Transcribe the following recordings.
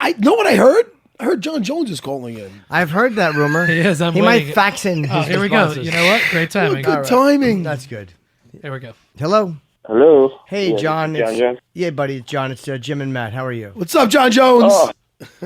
I know what I heard. I heard Jon Jones is calling in. I've heard that rumor. He is. He might fax in his here we go. responses. You know what? Great timing. Good timing. That's good. Here we go. Hello. Hello. Hey, Yeah, John. Jon Jones. Yeah, buddy. It's John. It's Jim and Matt. How are you? What's up, Jon Jones? Oh,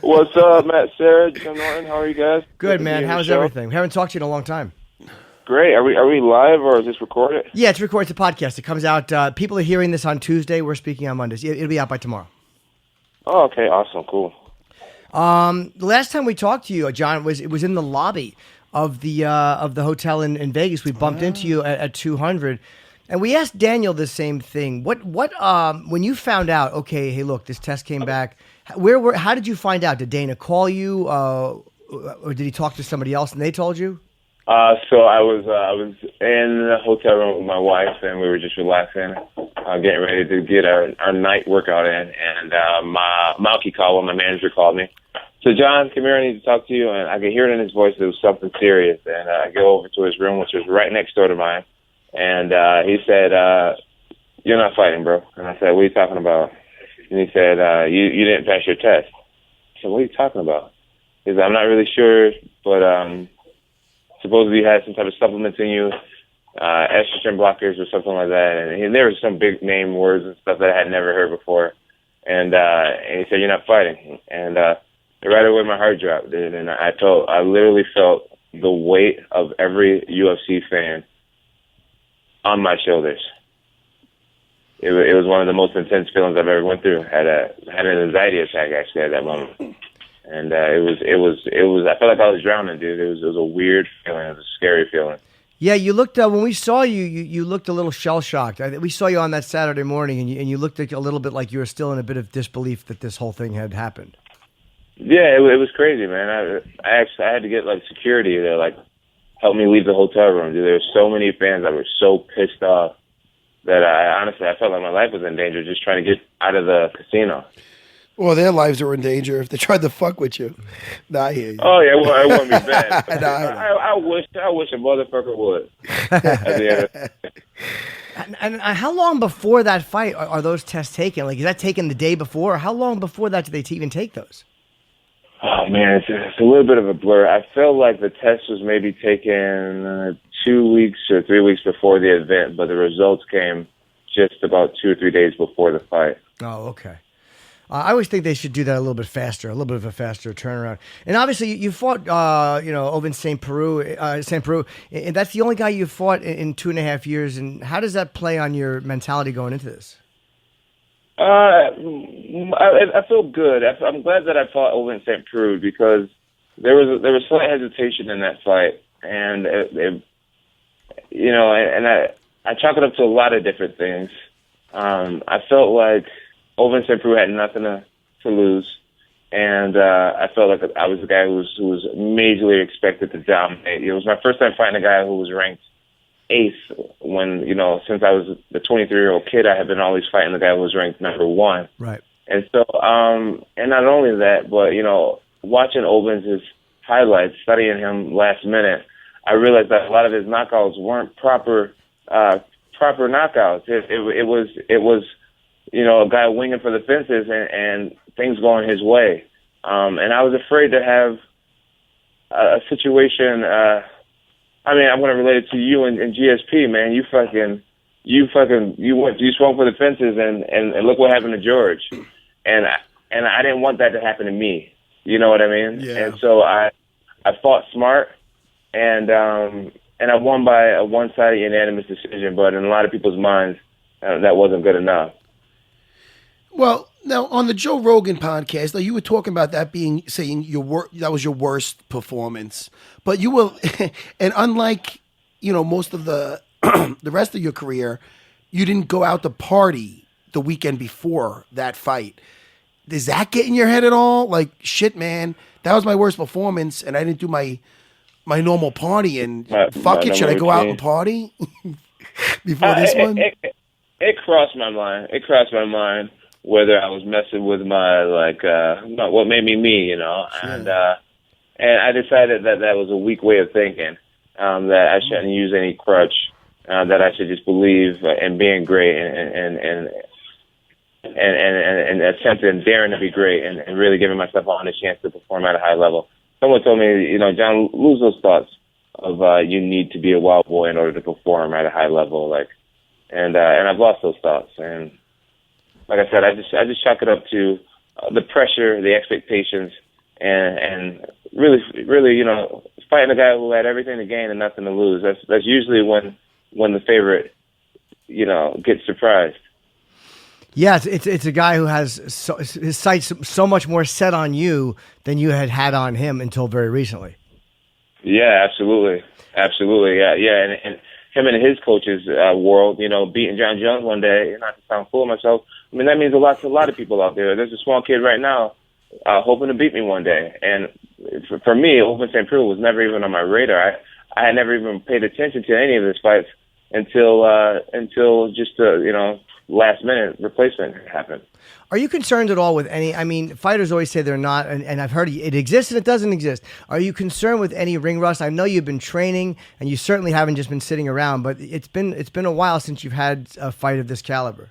what's up, Matt, Sarah, Jim Norton? How are you guys? Good, man. to be on How's the show. everything? We haven't talked to you in a long time. Great. Are we live or is this recorded? Yeah, it's recorded. It's a podcast. It comes out. People are hearing this on Tuesday. We're speaking on Mondays. It'll be out by tomorrow. Oh, okay. Awesome. Cool. The last time we talked to you, John, it was in the lobby of the hotel in Vegas. We bumped into you at 200, and we asked Daniel the same thing. What when you found out? Okay, hey, look, this test came back. How did you find out? Did Dana call you, or did he talk to somebody else and they told you? So I was in the hotel room with my wife, and we were just relaxing, getting ready to get our night workout in. And Malky called, my manager called me. So, John, come here, I need to talk to you. And I could hear it in his voice. It was something serious. And I go over to his room, which was right next door to mine. And he said, "You're not fighting, bro." And I said, "What are you talking about?" And he said, you didn't pass your test." I said, "What are you talking about?" He said, "I'm not really sure, but supposedly you had some type of supplements in you, estrogen blockers or something like that." And there were some big name words and stuff that I had never heard before. And he said, "You're not fighting." And right away my heart dropped, dude. And I literally felt the weight of every UFC fan on my shoulders. It was one of the most intense feelings I've ever went through. Had an anxiety attack actually at that moment. And it was. I felt like I was drowning, dude. It was a weird feeling. It was a scary feeling. Yeah, you looked when we saw you. You looked a little shell shocked. We saw you on that Saturday morning, and you looked a little bit like you were still in a bit of disbelief that this whole thing had happened. Yeah, it was crazy, man. I had to get security to help me leave the hotel room. Dude, there were so many fans that were so pissed off that I felt like my life was in danger just trying to get out of the casino. Well, their lives are in danger if they tried to fuck with you. Nah, I hear you. Oh yeah, well, it wouldn't be bad. I I wish a motherfucker would. At the end of And how long before that fight are those tests taken? Is that taken the day before, or how long before that do they even take those? Oh man, it's a little bit of a blur. I felt like the test was maybe taken 2 weeks or 3 weeks before the event, but the results came just about 2 or 3 days before the fight. Oh, okay. I always think they should do that a little bit faster, a little bit of a faster turnaround. And obviously, you fought, over in St. Peru, and that's the only guy you fought in 2.5 years. And how does that play on your mentality going into this? I feel good. I'm glad that I fought over in St. Peru because there was slight hesitation in that fight, and I chalk it up to a lot of different things. I felt like over in St. Peru had nothing to lose, and I felt like I was the guy who was majorly expected to dominate. It was my first time fighting a guy who was ranked 8th when, since I was the 23-year-old kid, I had been always fighting the guy who was ranked number 1. Right. And so, and not only that, but, watching Ovens' highlights, studying him last minute, I realized that a lot of his knockouts weren't proper knockouts. It was a guy winging for the fences and things going his way. And I was afraid to have a situation, I'm going to relate it to you and GSP, man. You swung for the fences and look what happened to George. And I didn't want that to happen to me. You know what I mean? Yeah. And so I fought smart and I won by a one-sided unanimous decision, but in a lot of people's minds, that wasn't good enough. Well, now on the Joe Rogan podcast, you were talking about that saying that was your worst performance, but you were, and unlike most of the the rest of your career, you didn't go out to party the weekend before that fight. Does that get in your head at all? Like, shit, man, that was my worst performance, and I didn't do my normal party. And fuck it, should I go out and party before this one? It crossed my mind. Whether I was messing with my what made me, Sure. And I decided that was a weak way of thinking. That I shouldn't use any crutch. That I should just believe in being great and and attempting, daring to be great, and really giving myself an honest chance to perform at a high level. Someone told me, John, lose those thoughts of you need to be a wild boy in order to perform at a high level, and I've lost those thoughts. And like I said, I just chalk it up to the pressure, the expectations, and really, fighting a guy who had everything to gain and nothing to lose. That's usually when the favorite, gets surprised. Yeah, it's a guy who has his sights so much more set on you than you had on him until very recently. Yeah, absolutely. Yeah. And him and his coaches' world, beating Jon Jones one day, not to sound full of myself. I mean, that means a lot to a lot of people out there. There's a small kid right now hoping to beat me one day. And for me, Open St. Preux was never even on my radar. I had never even paid attention to any of his fights until just last minute replacement happened. Are you concerned at all with any? I mean, fighters always say they're not, and I've heard it exists and it doesn't exist. Are you concerned with any ring rust? I know you've been training, and you certainly haven't just been sitting around. But it's been a while since you've had a fight of this caliber.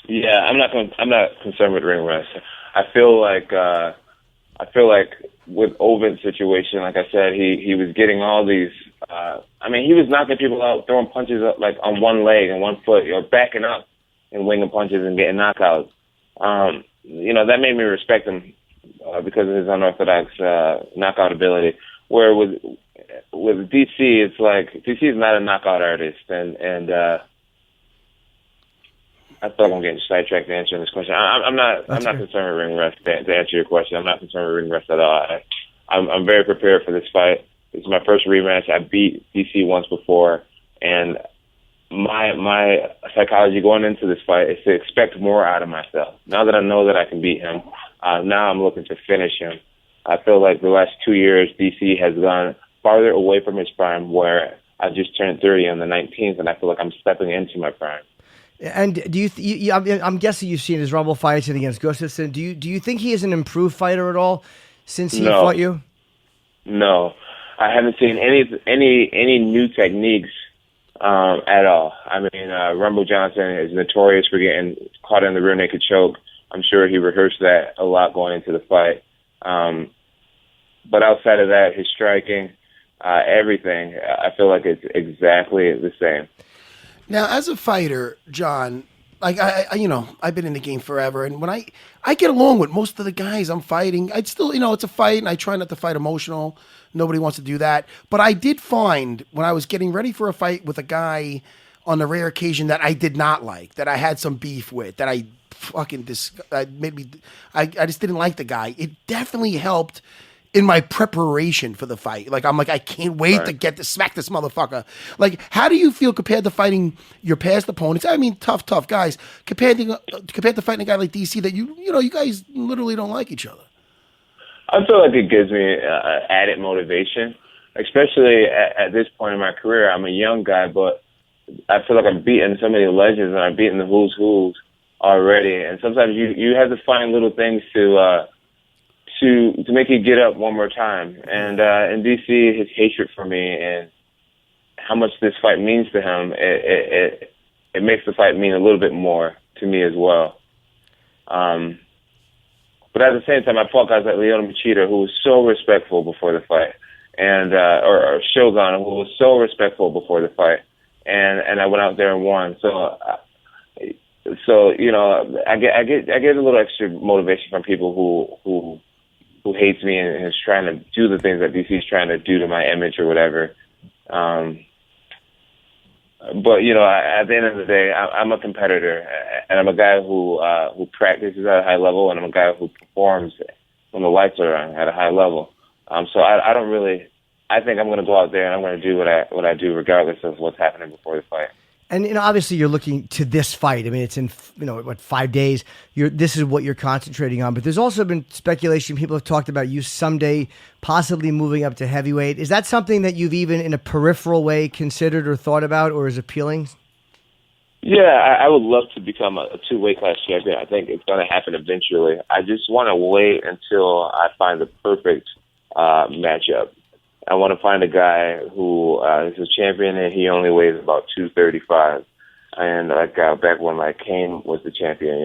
Yeah, I'm not concerned with ring rust. I feel like with Ovin's situation, like I said, he was getting all these. He was knocking people out, throwing punches up, like on one leg and one foot, backing up and winging punches and getting knockouts. That made me respect him because of his unorthodox knockout ability. Where with DC, it's like DC is not a knockout artist, and I feel like I'm getting sidetracked answering this question. I'm not concerned with ring rust. To answer your question, I'm not concerned with ring rust at all. I'm very prepared for this fight. It's my first rematch. I beat DC once before, and my psychology going into this fight is to expect more out of myself. Now that I know that I can beat him, now I'm looking to finish him. I feel like the last 2 years, DC has gone farther away from his prime, where I just turned 30 on the 19th, and I feel like I'm stepping into my prime. And do I'm guessing you've seen his Rumble fights and against Gustafsson. Do you think he is an improved fighter at all since he fought you? No, I haven't seen any new techniques at all. I mean, Rumble Johnson is notorious for getting caught in the rear naked choke. I'm sure he rehearsed that a lot going into the fight. But outside of that, his striking, everything, I feel like it's exactly the same. Now, as a fighter, John, like I've been in the game forever, and when I get along with most of the guys I'm fighting, I'd still, it's a fight, and I try not to fight emotional. Nobody wants to do that. But I did find when I was getting ready for a fight with a guy on the rare occasion that I did not like, that I had some beef with, that I fucking I just didn't like the guy. It definitely helped in my preparation for the fight. Like, I'm like, I can't wait to smack this motherfucker. Like, how do you feel compared to fighting your past opponents? I mean, tough guys. Compared to fighting a guy like DC that you guys literally don't like each other. I feel like it gives me added motivation, especially at this point in my career. I'm a young guy, but I feel like I'm beating so many legends and I'm beating the who's already. And sometimes you have to find little things to make you get up one more time. And in DC, his hatred for me and how much this fight means to him, it makes the fight mean a little bit more to me as well. But at the same time, I fought guys like Lyoto Machida, who was so respectful before the fight, and or Shogun, who was so respectful before the fight, and I went out there and won. So I get a little extra motivation from people who hates me and is trying to do the things that DC is trying to do to my image or whatever. But at the end of the day, I'm a competitor, and I'm a guy who practices at a high level, and I'm a guy who performs when the lights are on at a high level. So I don't really. I think I'm going to go out there and I'm going to do what I do, regardless of what's happening before the fight. And obviously you're looking to this fight. I mean, it's in 5 days. This is what you're concentrating on. But there's also been speculation. People have talked about you someday possibly moving up to heavyweight. Is that something that you've even in a peripheral way considered or thought about, or is appealing? Yeah, I would love to become a two-weight class champion. I think it's going to happen eventually. I just want to wait until I find the perfect matchup. I want to find a guy who is a champion and he only weighs about 235. And like back when like Kane was the champion,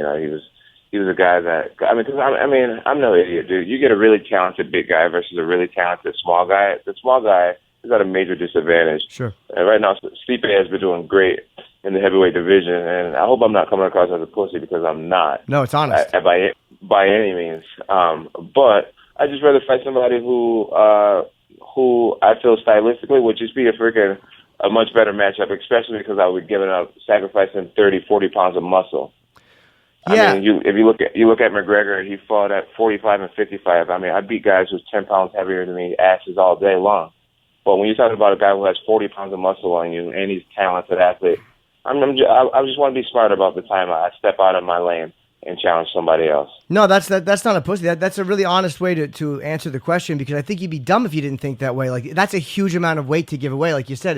he was a guy that I'm no idiot, dude. You get a really talented big guy versus a really talented small guy. The small guy is at a major disadvantage. Sure. And right now, Stipe has been doing great in the heavyweight division, and I hope I'm not coming across as a pussy because I'm not. No, it's honest. By any means. But I just rather fight somebody who I feel stylistically would just be a much better matchup, especially because I would be sacrificing 30, 40 pounds of muscle. Yeah. I mean, if you look at McGregor, he fought at 45 and 55. I mean, I beat guys who's 10 pounds heavier than me, asses all day long. But when you're talking about a guy who has 40 pounds of muscle on you and he's a talented athlete, I just want to be smart about the time I step out of my lane and challenge somebody else. No, that's not a pussy. That's a really honest way to answer the question, because I think you'd be dumb if you didn't think that way. Like, that's a huge amount of weight to give away. Like you said,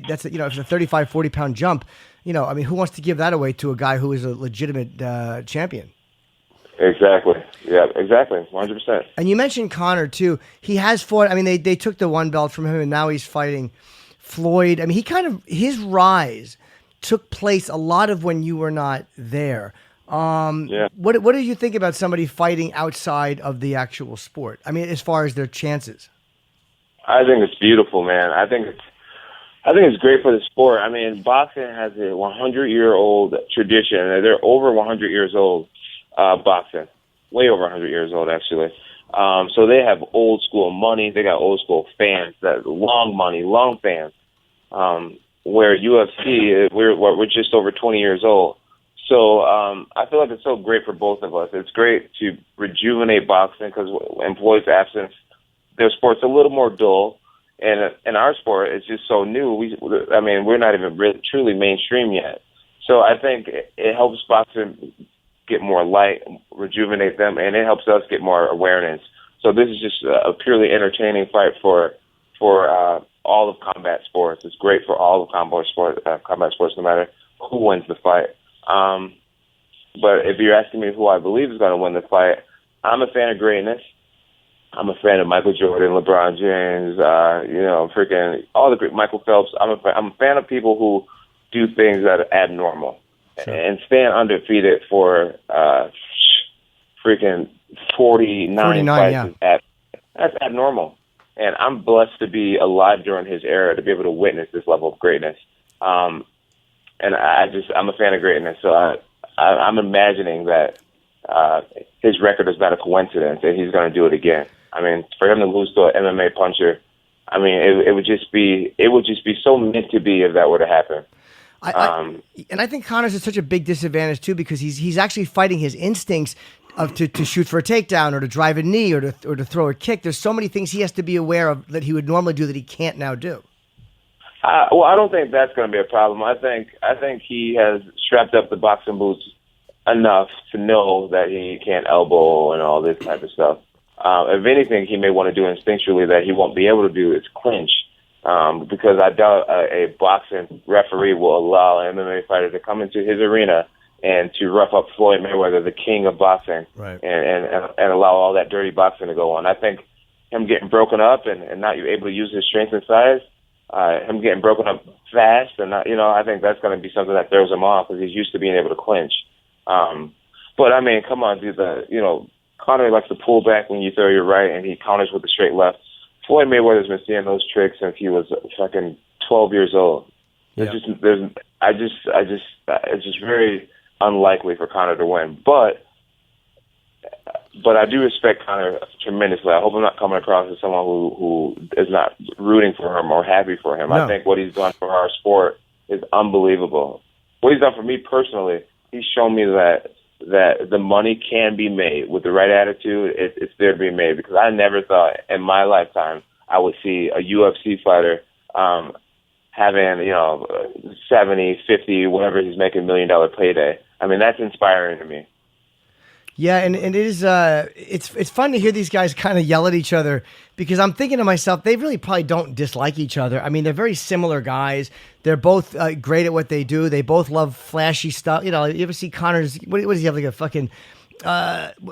that's if it's a 35, 40 pound jump. I mean, who wants to give that away to a guy who is a legitimate champion? Exactly. Yeah, exactly. 100%. And you mentioned Conor too. He has fought. I mean, they took the one belt from him, and now he's fighting Floyd. I mean, his rise took place a lot of when you were not there. Yeah. What did you think about somebody fighting outside of the actual sport? I mean, as far as their chances. I think it's beautiful, man. I think it's great for the sport. I mean, boxing has a 100-year-old tradition. They're over 100 years old, boxing. Way over 100 years old, actually. So they have old school money. They got old school fans, that long money, long fans. Where UFC, we're just over 20 years old. So I feel like it's so great for both of us. It's great to rejuvenate boxing because in Floyd's absence, their sport's a little more dull. And in our sport, it's just so new. We're not even really, truly mainstream yet. So I think it helps boxing get more light, rejuvenate them, and it helps us get more awareness. So this is just a purely entertaining fight for all of combat sports. It's great for all of combat sports, no matter who wins the fight. But if you're asking me who I believe is going to win the fight, I'm a fan of greatness. I'm a fan of Michael Jordan, LeBron James, freaking all the great Michael Phelps. I'm a fan of people who do things that are abnormal and stand undefeated for freaking 49 fights. Yeah. That's abnormal. And I'm blessed to be alive during his era to be able to witness this level of greatness. And I'm a fan of greatness. So I'm imagining that his record is not a coincidence and he's going to do it again. I mean, for him to lose to an MMA puncher, I mean, it would just be so meant to be if that were to happen. And I think Conor's at such a big disadvantage too, because he's actually fighting his instincts to shoot for a takedown or to drive a knee or to throw a kick. There's so many things he has to be aware of that he would normally do that he can't now do. Well, I don't think that's going to be a problem. I think he has strapped up the boxing boots enough to know that he can't elbow and all this type of stuff. If anything, he may want to do instinctually that he won't be able to do is clinch, because I doubt a boxing referee will allow an MMA fighter to come into his arena and to rough up Floyd Mayweather, the king of boxing, right, and allow all that dirty boxing to go on. I think him getting broken up and not able to use his strength and size, him getting broken up fast, and not, I think that's going to be something that throws him off because he's used to being able to clinch. But I mean, come on, dude. Conor likes to pull back when you throw your right, and he counters with the straight left. Floyd Mayweather's been seeing those tricks since he was fucking 12 years old. Yeah. It's just very unlikely for Conor to win. But I do respect Conor tremendously. I hope I'm not coming across as someone who is not rooting for him or happy for him. No. I think what he's done for our sport is unbelievable. What he's done for me personally, he's shown me that the money can be made with the right attitude. It's there to be made, because I never thought in my lifetime I would see a UFC fighter having 70, 50, whatever he's making, $1 million payday. I mean, that's inspiring to me. Yeah, and it is. It's fun to hear these guys kind of yell at each other, because I'm thinking to myself, they really probably don't dislike each other. I mean, they're very similar guys. They're both great at what they do. They both love flashy stuff. You ever see Conor's? What does he have, like a fucking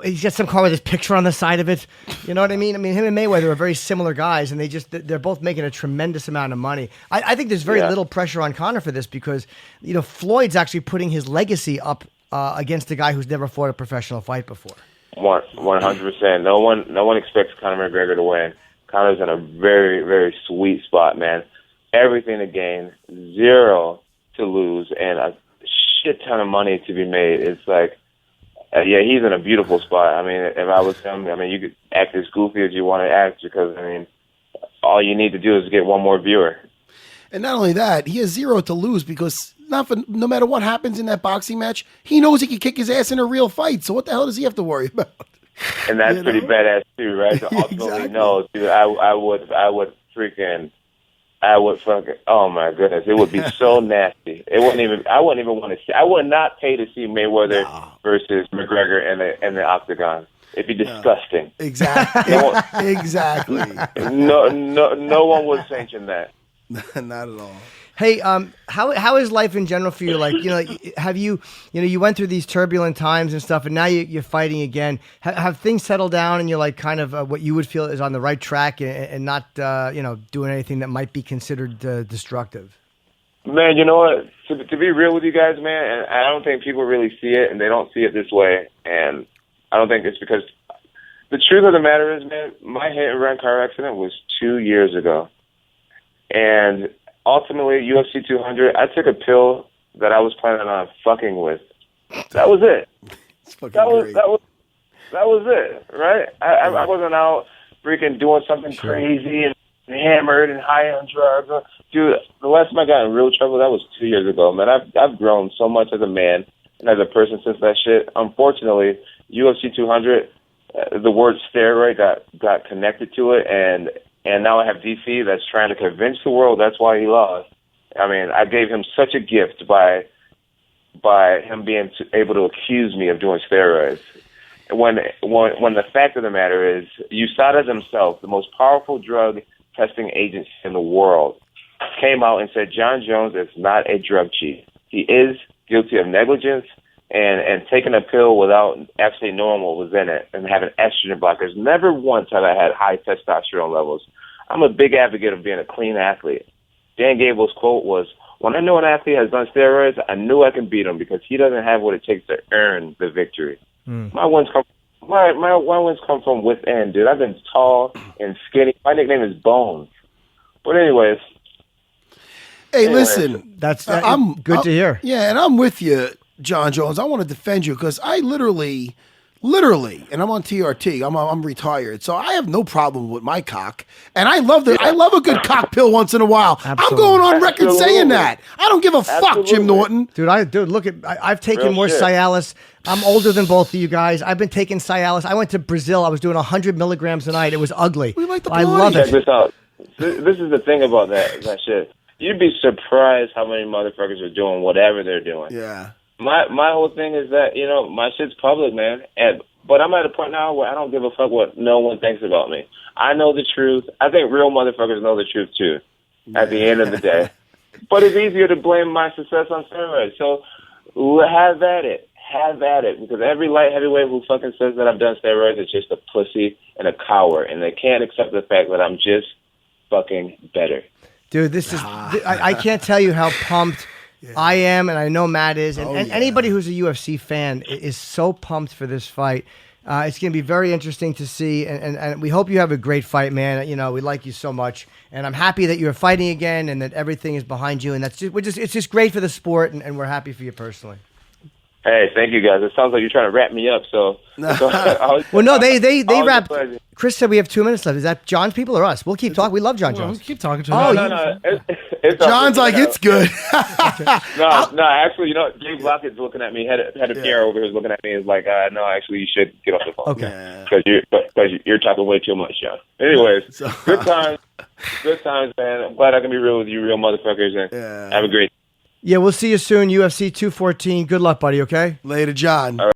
he's got some car with his picture on the side of it. You know what I mean? I mean, him and Mayweather are very similar guys, and they're both making a tremendous amount of money. I think there's very little pressure on Conor for this because, you know, Floyd's actually putting his legacy up against a guy who's never fought a professional fight before. 100%. No one expects Conor McGregor to win. Conor's in a very, very sweet spot, man. Everything to gain, 0 to lose, and a shit ton of money to be made. It's like, he's in a beautiful spot. I mean, if I was him, I mean, you could act as goofy as you want to act because, I mean, all you need to do is get one more viewer. And not only that, he has 0 to lose because no matter what happens in that boxing match, he knows he can kick his ass in a real fight. So what the hell does he have to worry about? And that's pretty badass too, right? So ultimately, Exactly. no, dude, I would fucking, oh my goodness, it would be so nasty. I wouldn't even want to see. I would not pay to see Mayweather versus McGregor in the octagon. It'd be disgusting. Exactly. Exactly. No one would sanction that. Not at all. Hey, how is life in general for you? Like, you know, have you went through these turbulent times and stuff, and now you're fighting again. Have things settled down, and you're like kind of what you would feel is on the right track, and not doing anything that might be considered destructive? Man, you know what? To be real with you guys, man, and I don't think people really see it, and they don't see it this way, and I don't think it's because the truth of the matter is, man, my hit and run car accident was 2 years ago, and ultimately, UFC 200, I took a pill that I was planning on fucking with. That was it. That was it, right? I wasn't out freaking doing something crazy and hammered and high on drugs. Dude, the last time I got in real trouble, that was 2 years ago, man. I've grown so much as a man and as a person since that shit. Unfortunately, UFC 200, the word steroid got connected to it, and now I have DC that's trying to convince the world that's why he lost. I mean, I gave him such a gift by him being able to accuse me of doing steroids. When the fact of the matter is, USADA himself, the most powerful drug testing agency in the world, came out and said Jon Jones is not a drug chief. He is guilty of negligence and taking a pill without actually knowing what was in it and having estrogen blockers. Never once have I had high testosterone levels. I'm a big advocate of being a clean athlete. Dan Gable's quote was, "When I know an athlete has done steroids, I knew I can beat him because he doesn't have what it takes to earn the victory." My wins come from within, dude. I've been tall and skinny. My nickname is Bones. But anyways. Hey, listen. That's good to hear. Yeah, and I'm with you, Jon Jones. I want to defend you because I literally, and I'm on TRT. I'm retired, so I have no problem with my cock, and I love a good cock pill once in a while. Absolutely. I'm going on record saying that. I don't give a fuck, Jim Norton. Dude, look at I've taken more Cialis. I'm older than both of you guys. I've been taking Cialis. I went to Brazil. I was doing 100 milligrams a night. It was ugly. We like the I love Check it. this out. This is the thing about that shit. You'd be surprised how many motherfuckers are doing whatever they're doing. Yeah. My whole thing is that, my shit's public, man. But I'm at a point now where I don't give a fuck what no one thinks about me. I know the truth. I think real motherfuckers know the truth, too, at the end of the day. But it's easier to blame my success on steroids. So have at it. Have at it. Because every light heavyweight who fucking says that I've done steroids is just a pussy and a coward. And they can't accept the fact that I'm just fucking better. Dude, this is I can't tell you how pumped I am, and I know Matt is, and anybody who's a UFC fan is so pumped for this fight. It's going to be very interesting to see, and we hope you have a great fight, man. We like you so much, and I'm happy that you're fighting again and that everything is behind you, and it's just great for the sport, and we're happy for you personally. Hey, thank you guys. It sounds like you're trying to wrap me up. So well, no, they wrapped. Chris said we have 2 minutes left. Is that John's people or us? We'll keep talking. We love Jon Jones. Keep talking to him. Oh, no. It's John's like, it's good. No, actually, Dave Lockett's looking at me. Head of PR over here is looking at me. Is like, no, actually, you should get off the phone. Okay. Because you're talking way too much, John. Anyways, good times, man. I'm glad I can be real with you, real motherfuckers, and have a great. Yeah, we'll see you soon. UFC 214. Good luck, buddy. Okay. Later, John. All right.